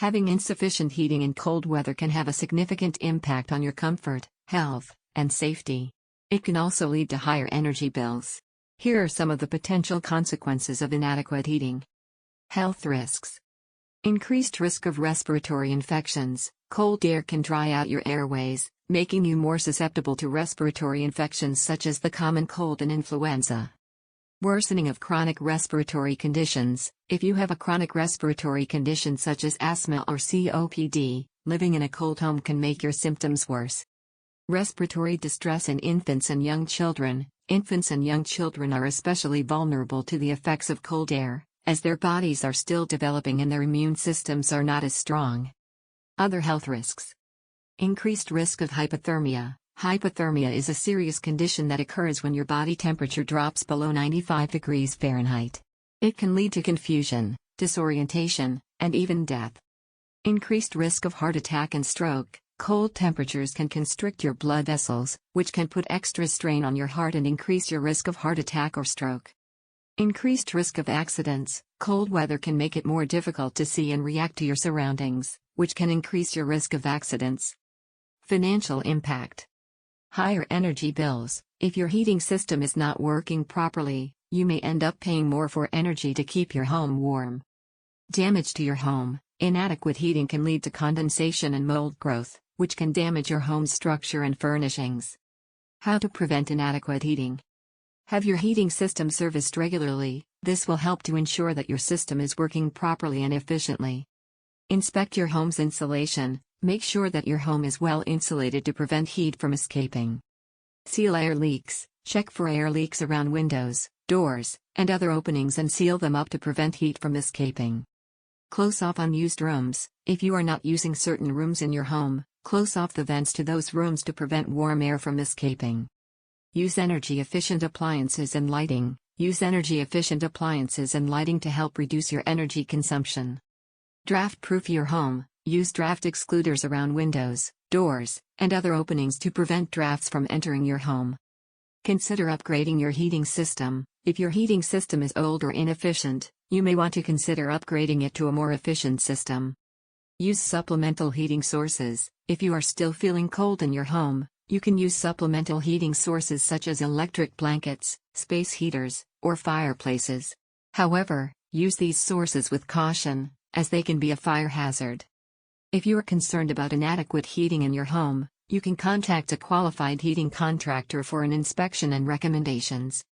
Having insufficient heating in cold weather can have a significant impact on your comfort, health, and safety. It can also lead to higher energy bills. Here are some of the potential consequences of inadequate heating. Health risks. Increased risk of respiratory infections. Cold air can dry out your airways, making you more susceptible to respiratory infections such as the common cold and influenza. Worsening of chronic respiratory conditions. If you have a chronic respiratory condition such as asthma or COPD, living in a cold home can make your symptoms worse. Respiratory distress in infants and young children. Infants and young children are especially vulnerable to the effects of cold air, as their bodies are still developing and their immune systems are not as strong. Other health risks. Increased risk of hypothermia. Hypothermia is a serious condition that occurs when your body temperature drops below 95 degrees Fahrenheit. It can lead to confusion, disorientation, and even death. Increased risk of heart attack and stroke. Cold temperatures can constrict your blood vessels, which can put extra strain on your heart and increase your risk of heart attack or stroke. Increased risk of accidents. Cold weather can make it more difficult to see and react to your surroundings, which can increase your risk of accidents. Financial impact. Higher energy bills. If your heating system is not working properly, you may end up paying more for energy to keep your home warm. Damage to your home. Inadequate heating can lead to condensation and mold growth, which can damage your home's structure and furnishings. How to prevent inadequate heating. Have your heating system serviced regularly. This will help to ensure that your system is working properly and efficiently. Inspect your home's insulation. Make sure that your home is well insulated to prevent heat from escaping. Seal air leaks. Check for air leaks around windows, doors, and other openings and seal them up to prevent heat from escaping. Close off unused rooms. If you are not using certain rooms in your home, close off the vents to those rooms to prevent warm air from escaping. Use energy-efficient appliances and lighting. Use energy-efficient appliances and lighting to help reduce your energy consumption. Draft-proof your home. Use draft excluders around windows, doors, and other openings to prevent drafts from entering your home. Consider upgrading your heating system. If your heating system is old or inefficient, you may want to consider upgrading it to a more efficient system. Use supplemental heating sources. If you are still feeling cold in your home, you can use supplemental heating sources such as electric blankets, space heaters, or fireplaces. However, use these sources with caution, as they can be a fire hazard. If you are concerned about inadequate heating in your home, you can contact a qualified heating contractor for an inspection and recommendations.